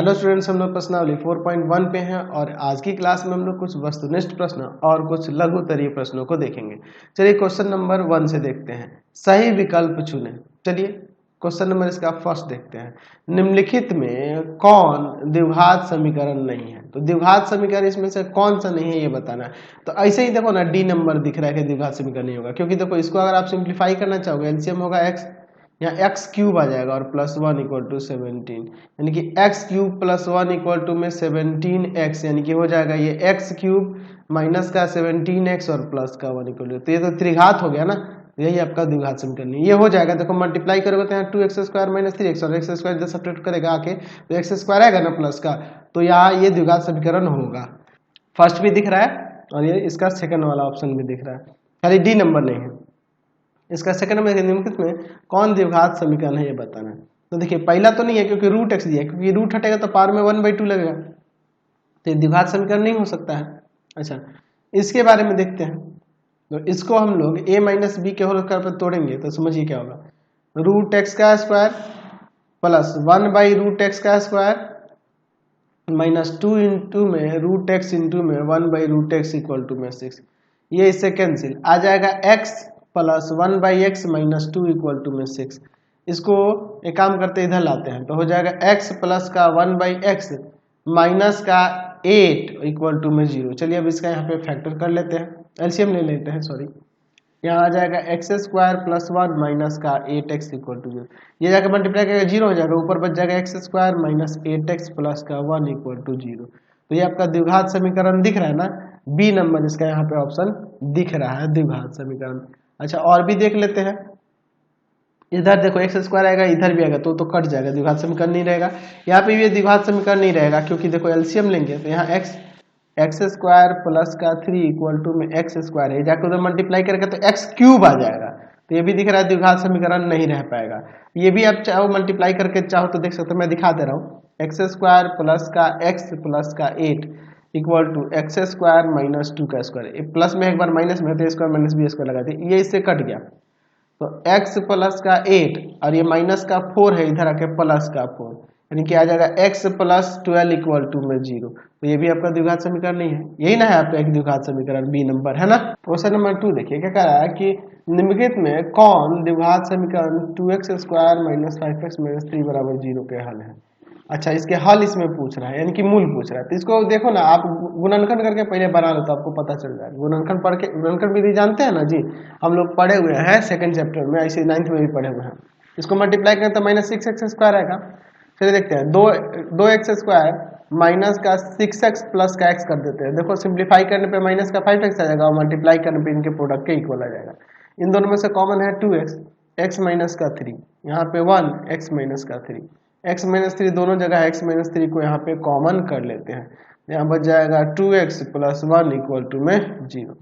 Hello students, हम लोग प्रश्नावली 4.1 पे हैं और आज की क्लास में हम लोग कुछ वस्तुनिष्ठ प्रश्न और कुछ लघु उत्तरीय प्रश्नों को देखेंगे। चलिए क्वेश्चन नंबर 1 से देखते हैं। सही विकल्प चुनें। चलिए क्वेश्चन नंबर इसका फर्स्ट देखते हैं। निम्नलिखित में कौन द्विघात समीकरण नहीं है? तो द्विघात समीकरण इसमें से कौन सा नहीं है ये बताना है। तो ऐसे ही देखो ना, डी नंबर दिख रहा है कि द्विघात समीकरण नहीं होगा, क्योंकि देखो इसको अगर आप सिंप्लीफाई करना चाहोगे, एलसीएम होगा एक्स, यहाँ एक्स क्यूब आ जाएगा और प्लस 1 इक्वल टू 17, यानी कि x cube plus 1 equal to में 17x, यानी कि हो जाएगा ये एक्स क्यूब माइनस का 17x और प्लस का 1 इक्वल टू, तो ये तो त्रिघात हो गया ना, यही आपका द्विघात समीकरण है। ये हो जाएगा, देखो मल्टीप्लाई करोगे तो यहाँ 2x स्क्वायर माइनस 3x और x स्क्वायर इधर सब्ट्रैक्ट करेगा आके, तो x स्क्वायर आएगा ना प्लस का, तो यहाँ ये द्विघात समीकरण होगा। फर्स्ट भी दिख रहा है और ये इसका सेकंड वाला ऑप्शन भी दिख रहा है, खाली डी नंबर नहीं है। इसका सेकंड नंबर निम्नलिखित में कौन द्विघात समीकरण है ये बताना है। तो देखिए पहला तो नहीं है क्योंकि रूट एक्स दिया है, क्योंकि रूट हटेगा तो पावर में 1/2 लगेगा, तो ये द्विघात समीकरण नहीं हो सकता है। अच्छा, इसके बारे में देखते हैं। तो इसको हम लोग a माइनस बी के होल स्क्वायर पर तोड़ेंगे तो समझिए क्या होगा। रूट एक्स का स्क्वायर प्लस 1/√x का स्क्वायर माइनस 2 इंटू में रूट एक्स इंटू में 1/√x इक्वल टू में 6, ये इससे कैंसिल आ जाएगा x plus 1/x minus 2 equal to में 6। इसको एक काम करते इधर लाते हैं तो हो जाएगा x प्लस का 1/x माइनस का 8 इक्वल टू में 0। चलिए अब इसका यहाँ पे फैक्टर कर लेते हैं, एलसीएम ले लेते हैं, सॉरी। यहाँ आ जाएगा एक्स स्क्वायर प्लस 1 माइनस का 8x इक्वल टू 0, ये जाकर मल्टीप्लाई करेगा 0 हो जाएगा, ऊपर बच जाएगा x square minus 8x plus का 1 इक्वल टू 0। तो ये आपका द्विघात समीकरण दिख रहा है ना, बी नंबर इसका यहाँ पे ऑप्शन दिख रहा है, द्विघात समीकरण। अच्छा, और भी देख लेते हैं। इधर देखो एक्स स्क्वायर आएगा, इधर भी आएगा तो कट जाएगा, द्विघात समीकरण नहीं रहेगा। यहाँ पे भी द्विघात समीकरण नहीं रहेगा, क्योंकि देखो एलसीएम लेंगे तो यहाँ एक्स स्क्वायर प्लस का 3 इक्वल टू में एक्स स्क्वायर है, जाकर उधर मल्टीप्लाई करेगा तो एक्स क्यूब आ जाएगा, तो ये भी दिख रहा है द्विघात समीकरण नहीं रह पाएगा। ये भी आप चाहो मल्टीप्लाई करके चाहो तो देख सकते हो, मैं दिखा दे रहा हूँ। एक्स स्क्वायर प्लस का एक्स प्लस का 8 equal to x square minus 2 का स्क्वायर, प्लस में एक बार माइनस में तो स्क्वायर माइनस बी स्क्वायर लगा दिए, ये इससे कट गया। तो x प्लस का 8 और ये माइनस का 4 है, इधर आके प्लस का 4, यानी कि आ जाएगा x प्लस 12 इक्वल टू में 0। तो ये भी आपका द्विघात समीकरण नहीं है, यही ना है आपका एक द्विघात समीकरण, बी नंबर है ना। क्वेश्चन नंबर 2 देखिए क्या कह रहा है कि निम्नलिखित में कौन द्विघात समीकरण 2x square minus 5x minus 3 बराबर 0 के हल है। अच्छा, इसके हल इसमें पूछ रहा है, यानी कि मूल पूछ रहा है। तो इसको देखो ना, आप गुणनखंड करके पहले बना लो तो आपको पता चल जाएगा। गुणनखंड पढ़ के, गुणनखंड विधि जानते हैं ना जी, हम लोग पढ़े हुए हैं सेकंड चैप्टर में, ऐसे 9th में भी पढ़े हुए हैं। इसको मल्टीप्लाई करें तो माइनस 6x स्क्वायर आएगा। चलिए देखते हैं, 2x स्क्वायर माइनस का 6x प्लस का x कर देते हैं। देखो सिंप्लीफाई करने पे माइनस का 5x आ जाएगा और मल्टीप्लाई करने पे इनके प्रोडक्ट के इक्वल आ जाएगा। इन दोनों में से कॉमन है 2x, x माइनस का 3, यहाँ पे 1 x माइनस का 3, x माइनस 3 दोनों जगह x माइनस 3 को यहाँ पे कॉमन कर लेते हैं, यहाँ बच जाएगा 2x प्लस 1 इक्वल टू में 0।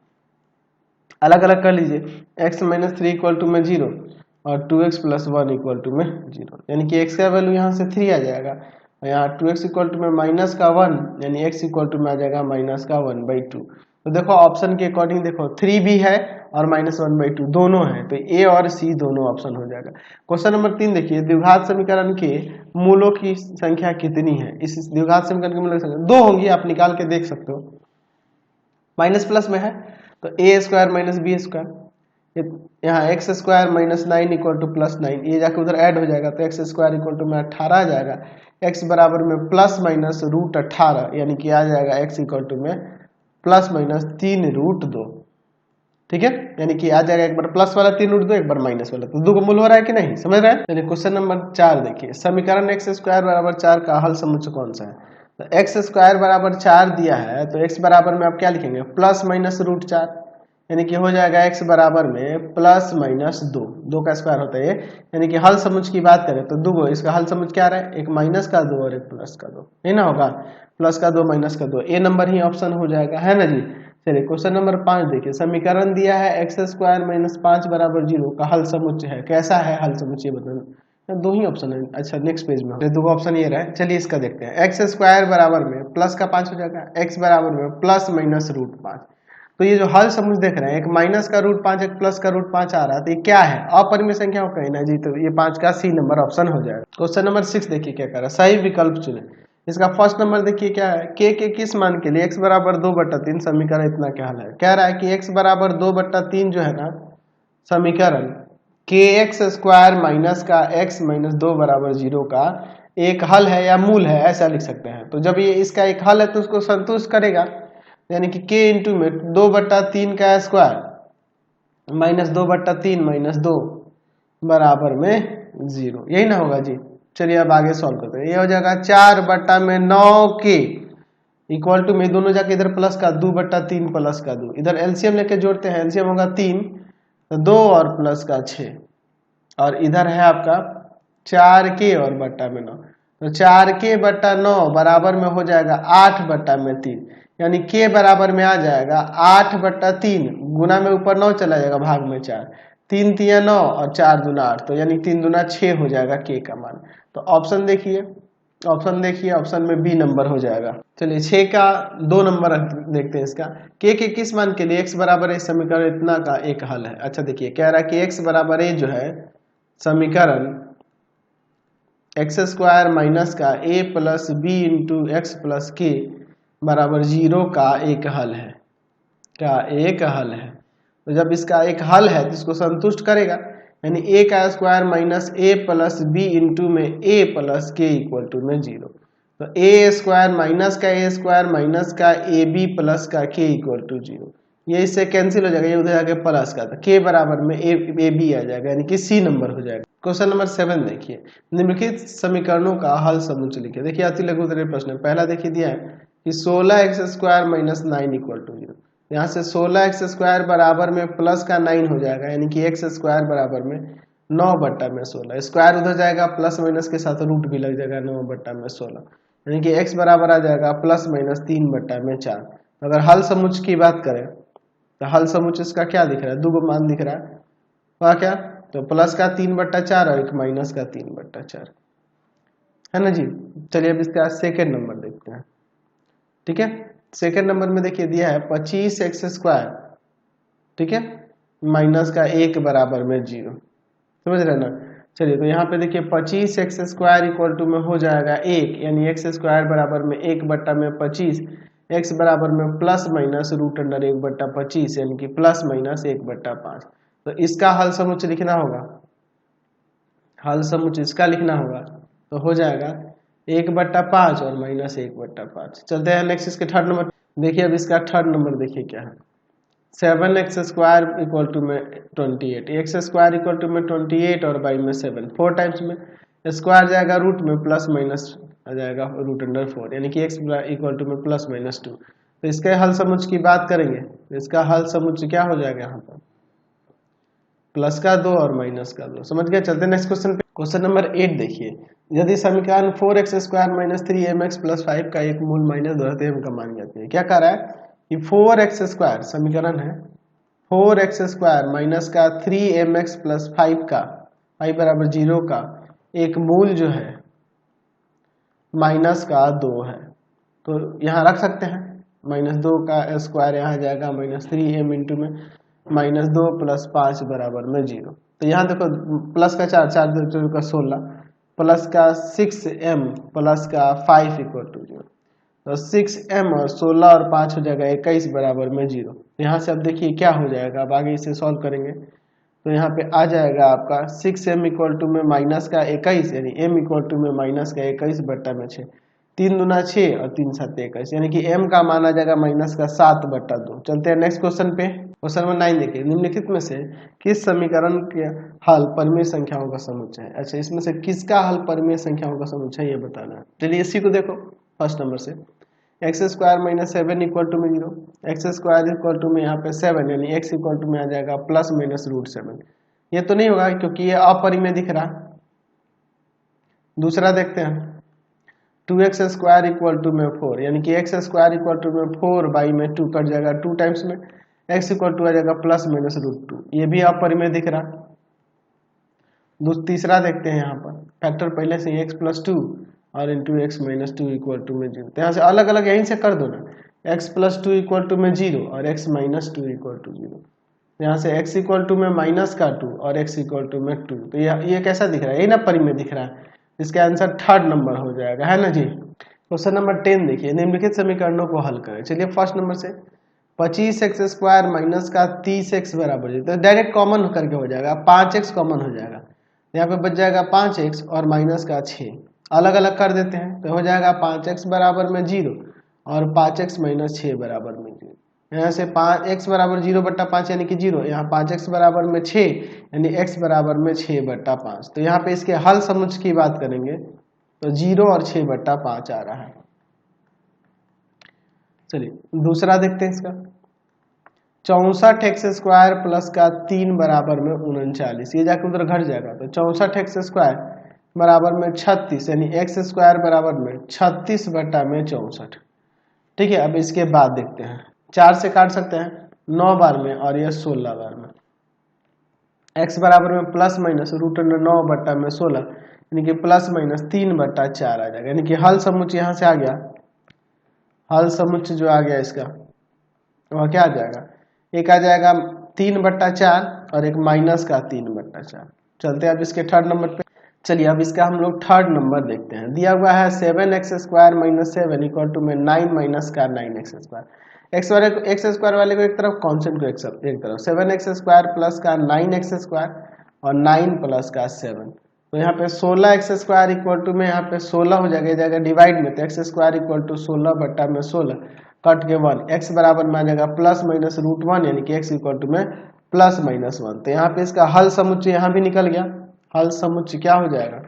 अलग अलग कर लीजिए, x माइनस 3 इक्वल टू में 0 और 2x प्लस 1 इक्वल टू में 0, यानी कि x का वैल्यू यहाँ से 3 आ जाएगा और यहाँ 2x इक्वल टू में माइनस का 1, यानी x इक्वल टू में आ जाएगा माइनस का 1/2। तो देखो ऑप्शन के अकॉर्डिंग देखो 3 भी है और माइनस 1/2 दोनों है, तो ए और सी दोनों ऑप्शन हो जाएगा। क्वेश्चन नंबर 3 देखिए, द्विघात समीकरण के मूलों की संख्या कितनी है। इस द्विघात समीकरण की मूलों की संख्या 2 होंगी, आप निकाल के देख सकते हो। माइनस प्लस में है तो ए स्क्वायर माइनस बी स्क्वायर, यहाँ x square minus 9 equal two plus 9, ये जाकर उधर ऐड हो जाएगा तो एक्स स्क्वायर इक्वल टू में 18 आ जाएगा। एक्स बराबर में प्लस माइनस रूट 18, यानी कि आ जाएगा एक्स इक्वल टू में प्लस माइनस 3√2, ठीक है, यानी कि आ जाएगा एक बार प्लस वाला 3√2, एक बार माइनस वाला, तो 2 का मूल हो रहा है कि नहीं, समझ रहे हैं। चलिए क्वेश्चन नंबर 4 देखिए, समीकरण एक्स स्क्वायर बराबर 4 का हल समुच्चय कौन सा है। तो एक्स स्क्वायर बराबर 4 दिया है तो एक्स बराबर में आप क्या लिखेंगे, प्लस माइनस √4, यानी कि हो जाएगा एक्स बराबर में प्लस माइनस 2 का स्क्वायर होता है, यानी कि हल समुच्चय की बात करें तो 2, इसका हल समुच्चय क्या रहा है, एक माइनस का 2 और एक प्लस का 2, नहीं ना होगा, प्लस का 2 माइनस का 2, ए नंबर ही ऑप्शन हो जाएगा, है ना जी। चलिए क्वेश्चन नंबर 5 देखिए, समीकरण दिया है एक्स स्क्वायर माइनस 5 बराबर 0 का हल समुच्चय है, कैसा है हल समुच्चय बताना। 2 ही ऑप्शन है। अच्छा नेक्स्ट पेज में 2 ऑप्शन ये रहा है, चलिए इसका देखते हैं। एक्स स्क्वायर बराबर में प्लस का 5 हो जाएगा, एक्स बराबर में प्लस माइनस √5, तो ये जो हल समुच्चय देख रहे हैं, एक माइनस का √5 एक प्लस का √5 आ रहा है, तो ये क्या है, अपरिमेय संख्या हो कहीं ना जी, तो ये 5 का सी नंबर ऑप्शन हो जाएगा। क्वेश्चन नंबर 6 देखिए क्या कर रहा है, सही विकल्प चुने। इसका फर्स्ट नंबर देखिए क्या है, के किस मान के लिए x बराबर 2/3 समीकरण इतना क्या हल है। कह रहा है कि x बराबर 2/3 जो है ना समीकरण के एक्स स्क्वायर माइनस का x माइनस 2 बराबर 0 का एक हल है या मूल है, ऐसा लिख सकते हैं। तो जब ये इसका एक हल है तो उसको संतुष्ट करेगा, यानी कि k इंटू में 2/3 का स्क्वायर माइनस 2/3 माइनस 2 बराबर में 0, यही ना होगा जी। चलिए अब आगे सॉल्व करते हैं। ये हो जाएगा 4/9 इक्वल टू में दोनों जाके इधर प्लस का 2/3 प्लस का 2, इधर एलसीएम लेके जोड़ते हैं, एलसीएम होगा 3 तो 2 और प्लस का 6, और इधर है आपका 4k और बट्टा में 9, तो 4k/9 बराबर में हो जाएगा 8/3, यानी k बराबर में आ जाएगा 8/3, गुना में ऊपर 9 चला जाएगा, भाग में 4, 3 तिया 9 और 4 दूना 8, तो यानी 3 दूना 6 हो जाएगा k का मान। तो ऑप्शन देखिए, ऑप्शन में बी नंबर हो जाएगा। चलिए 6 का 2 नंबर देखते हैं इसका, के किस मान के लिए x बराबर है समीकरण इतना का एक हल है। अच्छा देखिए कह रहा है कि x बराबर है जो है समीकरण एक्स स्क्वायर माइनस का a plus b into x plus के बराबर 0 का एक हल है, का एक हल है। तो जब इसका एक हल है तो इसको संतुष्ट करेगा, यानी a का square minus a plus b into में a प्लस के इक्वल टू में 0, तो a स्क्वायर माइनस का a स्क्वायर माइनस का ए बी प्लस का k इक्वल टू 0, ये इससे कैंसिल हो जाएगा, ये उधर जाके प्लस का, तो k बराबर में ए बी आ जाएगा, यानी कि सी नंबर हो जाएगा। क्वेश्चन नंबर 7 देखिए, निम्नलिखित समीकरणों का हल समुच्चय लिखिए। देखिए अति लघु उत्तरीय प्रश्न, पहला देखिए दिया है कि 16x square minus 9 equal to 0, यहाँ से 16x स्क्वायर बराबर में प्लस का 9 हो जाएगा, यानी कि x स्क्वायर बराबर में 9/16, स्क्वायर उधर जाएगा प्लस माइनस के साथ रूट भी लग जाएगा 9/16, यानी कि x बराबर आ जाएगा प्लस माइनस 3/4। अगर हल समुच्चय की बात करें तो हल समुच्चय इसका क्या दिख रहा है, दो मान दिख रहा है, वह क्या, तो प्लस का 3/4 और एक माइनस का 3/4 है ना जी। चलिए अब इसका सेकेंड नंबर देखते हैं। ठीक है, सेकेंड नंबर में देखिए दिया है 25x स्क्वायर, ठीक है, माइनस का 1 बराबर में 0, समझ रहे ना। चलिए तो यहाँ पे देखिए 25x स्क्वायर इक्वल टू में हो जाएगा 1, यानी x स्क्वायर बराबर में 1/25, x बराबर में प्लस माइनस रूट अंडर 1/25, यानी कि प्लस माइनस 1/5। तो इसका हल समुच्चय लिखना होगा, हल समुच्चय इसका लिखना होगा, तो हो जाएगा 1/5 और माइनस 1/5। चलते हैं नेक्स्ट इसके थर्ड नंबर। देखिए अब इसका थर्ड नंबर देखिए क्या है, 7x स्क्वायर इक्वल टू में 28, एक्स स्क्वायर इक्वल टू में 28 और बाई में 7, 4 टाइम्स में स्क्वायर जाएगा रूट में प्लस माइनस आ जाएगा रूट अंडर 4, यानी कि x इक्वल टू में प्लस माइनस 2। तो इसके हल समुच्चय की बात करेंगे तो इसका हल समुच्चय क्या हो जाएगा, यहाँ पर प्लस का 2 और माइनस का 2, समझ गए। चलते नेक्स्ट क्वेश्चन पे। क्वेश्चन नंबर 8 देखिए, यदि समीकरण 4x square minus 3mx plus 5 का एक मूल माइनस 2m का मान ज्ञात है। क्या कह रहा है कि 4x स्क्वायर समीकरण है 4x स्क्वायर माइनस का 3mx प्लस 5 का 5 बराबर 0 का एक मूल जो है माइनस का 2 है, तो यहाँ रख सकते हैं, माइनस 2 का स्क्वायर यहाँ जाएगा माइनस 3m इंटू में माइनस 2 प्लस 5 बराबर में 0। तो यहाँ देखो प्लस का 4 4 2 का 16 प्लस का 6m प्लस का 5 इक्वल टू 0, तो 6m और 16 और 5 हो जाएगा 21 बराबर में 0। यहाँ से अब देखिए क्या हो जाएगा, अब आगे इसे सॉल्व करेंगे तो यहाँ पे आ जाएगा आपका 6m इक्वल टू में माइनस का 21, यानी m इक्वल टू में माइनस का 21/6, 3 दूना 6 और 3 7 21, यानी कि m का मान आ जाएगा माइनस का 7/2। चलते हैं नेक्स्ट क्वेश्चन पे। क्वेश्चन नंबर 9 देखिए, निम्नलिखित में से किस समीकरण के हल परिमेय संख्याओं का समुच्चय है। अच्छा इसमें से किसका हल परिमेय संख्याओं का समुच्चय है ये बताना है। चलिए इसी को देखो फर्स्ट नंबर से, x square minus 7 equal to में 0, एक्स स्क्वायर इक्वल टू में यहाँ पे 7, यानी x इक्वल टू में आ जाएगा प्लस माइनस रूट 7। ये तो नहीं होगा क्योंकि ये अपरिमेय दिख रहा। दूसरा देखते हैं 2x स्क्वायर इक्वल टू में 4, यानी कि x स्क्वायर इक्वल टू में 4 बाई में 2 कट जाएगा 2 टाइम्स में, x इक्वल टू आ जाएगा प्लस माइनस रूट 2, ये भी अपरिमेय दिख रहा। तीसरा देखते हैं यहाँ पर फैक्टर पहले से x प्लस 2 और into x minus 2 equal to में 0, तो यहाँ से अलग अलग यहीं से कर दो ना, x प्लस 2 इक्वल टू में 0 और x माइनस 2 इक्वल टू 0, यहाँ से x इक्वल टू में माइनस का 2 और x इक्वल टू में 2, तो ये कैसा दिख रहा है, ये ना परिमेय दिख रहा है। इसका आंसर थर्ड नंबर हो जाएगा, है ना जी। क्वेश्चन नंबर 10 देखिए, निम्नलिखित समीकरणों को हल करें। चलिए फर्स्ट नंबर से 25x² माइनस का 30x बराबर 0, तो डायरेक्ट कॉमन करके हो जाएगा, 5x कॉमन हो जाएगा, यहाँ पे बच जाएगा 5x और माइनस का 6, अलग अलग कर देते हैं तो हो जाएगा 5x बराबर में 0 और 5x माइनस 6 बराबर में 0। यहाँ से 5x बराबर 0/5 यानी कि 0, यहाँ 5x बराबर में 6 यानी x बराबर में 6/5। तो यहाँ पे इसके हल समुच्चय की बात करेंगे तो 0 और 6/5 आ रहा है। चलिए दूसरा देखते हैं इसका, 64x² प्लस का 3 बराबर में 39, ये जाके उधर घट जाएगा तो 64x² बराबर में 36 यानी x² बराबर में 36/64। ठीक है, अब इसके बाद देखते हैं, 4 से काट सकते हैं 9 बार में और यह 16 बार में, x बराबर में प्लस माइनस √9/16 यानी कि प्लस माइनस 3/4 आ जाएगा, यानी कि हल समुच्चय यहाँ से आ गया, हल समुच्चय जो आ गया इसका वह क्या आ जाएगा, एक आ जाएगा 3/4 और एक माइनस का 3/4। चलते हैं अब इसके थर्ड नंबर पे। चलिए अब इसका हम लोग थर्ड नंबर देखते हैं, दिया हुआ है 7x² माइनस 7 इक्वल टू में 9 माइनस का 9x²। x² वाले को एक तरफ, कॉन्स्टेंट को एक तरफ, 7x² प्लस का 9x² और 9 प्लस का 7, तो यहाँ पे 16x² इक्वल टू में यहाँ पे 16 हो जाएगा डिवाइड में, तो x² इक्वल टू 16/16 कट के 1, x बराबर में आ जाएगा प्लस माइनस √1 यानी कि x इक्वल टू में प्लस माइनस 1। तो यहाँ पे इसका हल समुच्चय यहाँ भी निकल गया, हल समुच्चय क्या हो जाएगा,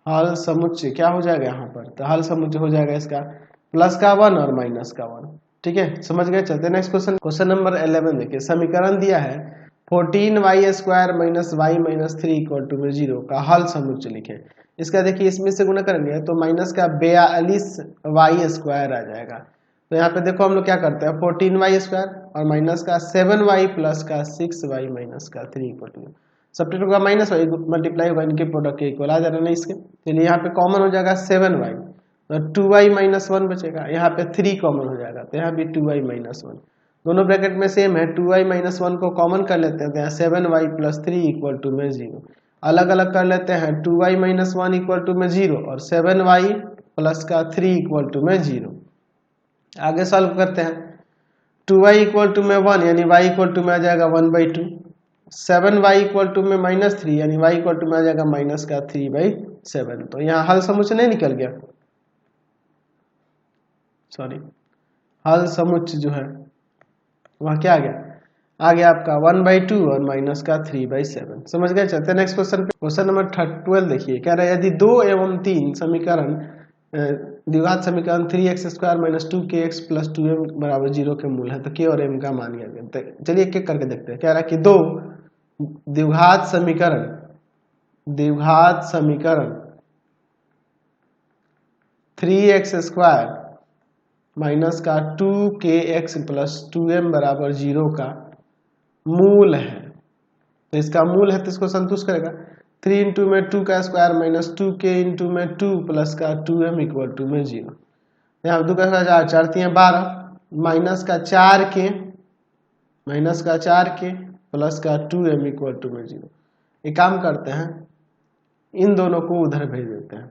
हल समुच्चय क्या हो जाएगा यहाँ पर, तो हल समुच्चय हो जाएगा इसका प्लस का 1 और माइनस का 1। ठीक है, समझ गए। चलते नेक्स्ट क्वेश्चन, क्वेश्चन नंबर 11 देखिए, समीकरण दिया है 14y² minus y minus 3 equal to में 0 का हल समुच्चय लिखे। इसका देखिए इसमें से गुणा करेंगे तो माइनस का 42y² आ जाएगा। तो यहाँ पे देखो हम लोग क्या करते हैं, 14y² और माइनस का 7y प्लस का 6y माइनस का 3 इक्वल टू, सब्ट्रैक्ट होगा माइनस वाई मल्टीप्लाई होगा, इनके प्रोडक्ट के इक्वल आ जा रहा है ना इसके। चलिए यहाँ पे कॉमन हो जाएगा 7y, तो 2y माइनस 1 बचेगा, यहाँ पे 3 कॉमन हो जाएगा तो यहाँ भी 2y माइनस 1, दोनों ब्रैकेट में सेम है, 2y माइनस 1 को कॉमन कर लेते हैं तो यहाँ 7y प्लस 3 इक्वल टू में 0, अलग अलग कर लेते हैं, 2y माइनस 1 इक्वल टू में 0 और 7y प्लस का 3 इक्वल टू में 0। आगे सॉल्व करते हैं, 2y इक्वल टू में 1 यानी y इक्वल टू में आ जाएगा 1/2, 7y इक्वल टू में माइनस 3 यानी y इक्वल टू में आ जाएगा माइनस का 3/7। तो यहाँ हल समुच्चय नहीं निकल गया, सॉरी हल समुच्चय जो है वह क्या आ गया, आ गया आपका 1/2 और माइनस का 3/7। समझ गए। चलते हैं नेक्स्ट क्वेश्चन पे। क्वेश्चन नंबर 12 देखिए, कह रहा है यदि 2 एवं 3 समीकरण द्विघात समीकरण 3x² minus 2kx plus 2m बराबर 0 के मूल है तो k और m का मान ज्ञात करें। चलिए एक एक करके देखते हैं। कह रहा है कि 2 द्विघात समीकरण 3x² माइनस का 2kx प्लस 2m बराबर 0 का मूल है, तो इसका मूल है तो इसको संतुष्ट करेगा। 3 इंटू में 2 का स्क्वायर माइनस 2k इंटू में 2 प्लस का 2m इक्वल टू में 0, यहाँ 2 का स्क्वायर 4 3 12 माइनस का 4k प्लस का 2m इक्वल टू में 0। एक काम करते हैं, इन दोनों को उधर भेज देते हैं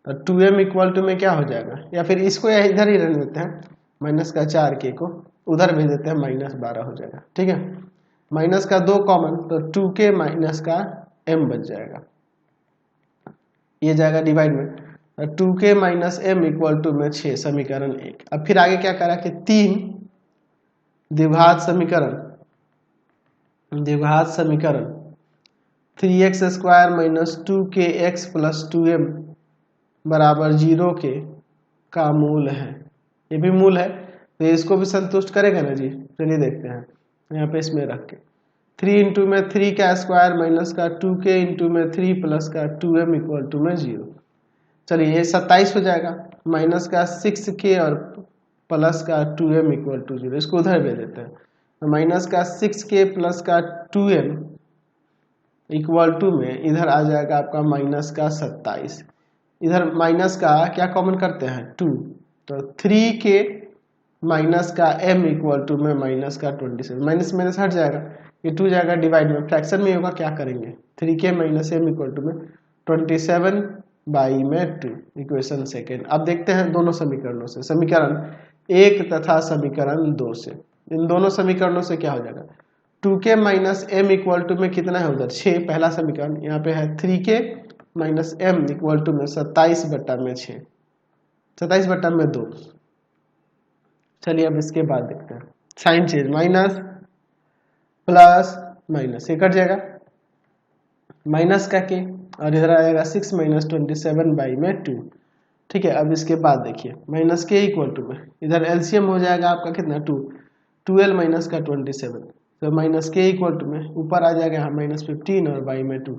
तो 2m इक्वल टू में क्या हो जाएगा, या फिर इसको इधर ही रहने देते हैं, माइनस का 4k को उधर भेज देते हैं, -12 हो जाएगा। ठीक है, माइनस का 2 कॉमन तो 2k माइनस का m बच जाएगा, ये जाएगा डिवाइड में 2k minus m equal to में 6 समीकरण 1। अब फिर आगे क्या करा कि 3 द्विघात समीकरण 3x² minus 2kx plus 2m बराबर 0 के का मूल है, ये भी मूल है तो इसको भी संतुष्ट करेगा ना जी। चलिए देखते हैं, यहाँ पे इसमें रख के 3 इंटू में 3 का स्क्वायर माइनस का 2k इंटू में 3 प्लस का 2m इक्वल टू में 0। चलिए ये 27 हो जाएगा, माइनस का 6k और प्लस का 2m इक्वल टू 0, इसको उधर भेज देते हैं तो माइनस का 6k प्लस का 2m इक्वल टू में इधर आ जाएगा आपका माइनस का 27, इधर माइनस का क्या कॉमन करते हैं 2, तो 3k माइनस का m इक्वल टू में माइनस का 27, माइनस माइनस हट जाएगा, ये 2 जाएगा डिवाइड में, फ्रैक्शन में होगा क्या करेंगे 3k minus m equal to में 27 बाई में 2, इक्वेशन सेकेंड। अब देखते हैं दोनों समीकरणों से, समीकरण 1 तथा समीकरण 2 से। इन दोनों समीकरणों से क्या हो जाएगा, 2k minus M equal to में कितना है उधर 6, पहला समीकरण, यहाँ पे है 3k minus M equal to में 27/6, 27/2। चलिए अब इसके बाद देखते हैं, sign change, minus plus minus, ये कट जाएगा, माइनस का के, और इधर आएगा 6 माइनस 27/2। ठीक है, अब इसके बाद देखिए माइनस के इक्वल टू में इधर एलसीएम हो जाएगा आपका कितना 2, 12 माइनस का 27, तो माइनस के इक्वल टू में ऊपर आ जाएगा यहाँ माइनस 15 और बाई में 2,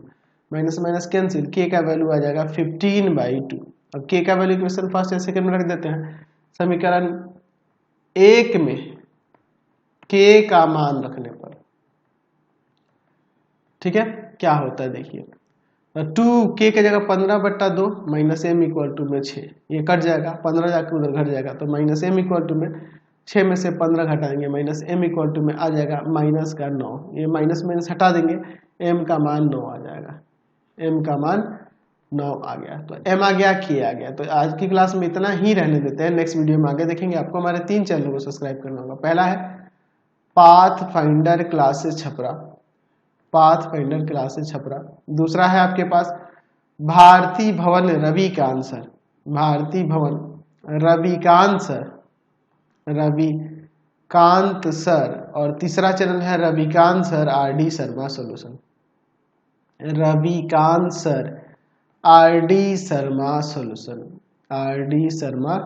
माइनस माइनस कैंसिल, के का वैल्यू आ जाएगा 15/2। अब के का वैल्यू इक्वेशन फर्स्ट या सेकंड में रख देते हैं, समीकरण 1 में के का मान रखने पर, ठीक है, क्या होता है देखिए, 2k की जगह 15/2 माइनस एम इक्वल टू में 6, ये कट जाएगा, 15 जाकर उधर घट जाएगा, तो माइनस एम इक्वल टू में 6 में से 15 घटाएंगे, माइनस एम इक्वल टू में आ जाएगा माइनस का 9, ये माइनस माइनस हटा देंगे, एम का मान 9 आ जाएगा, एम का मान 9 आ गया, तो एम आ गया, के आ गया। तो आज की क्लास में इतना ही रहने देते हैं, नेक्स्ट वीडियो में आगे देखेंगे। आपको हमारे 3 चैनलों को सब्सक्राइब करना होगा। पहला है path finder classes Chhapra, path finder classes Chhapra. दूसरा है आपके पास भारती भवन रविकांत सर, भारती भवन रविकांत सर, रविकांत सर। और तीसरा चैनल है Ravikant sir RD Sharma solution, Ravikant sir RD Sharma solution, RD Sharma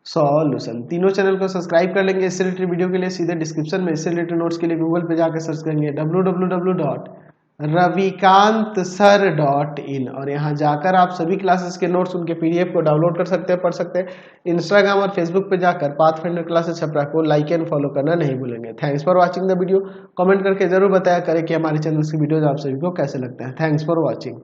solution. तीनों चैनल को सब्सक्राइब कर लेंगे। इससे रिलेटेड वीडियो के लिए सीधे डिस्क्रिप्शन में, इससे रिलेटेड नोट्स के लिए गूगल पे जाकर सर्च करेंगे www.ravikantsir.in, और यहाँ जाकर आप सभी क्लासेस के नोट्स, उनके पीडीएफ को डाउनलोड कर सकते हैं, पढ़ सकते हैं। इंस्टाग्राम और फेसबुक पे जाकर पाथफाइंडर क्लासेस छपरा को लाइक एंड फॉलो करना नहीं भूलेंगे। Thanks for watching the video. Comment करके जरूर बताया करें कि हमारे चैनल की वीडियोज आप सभी को कैसे लगते हैं। Thanks for watching.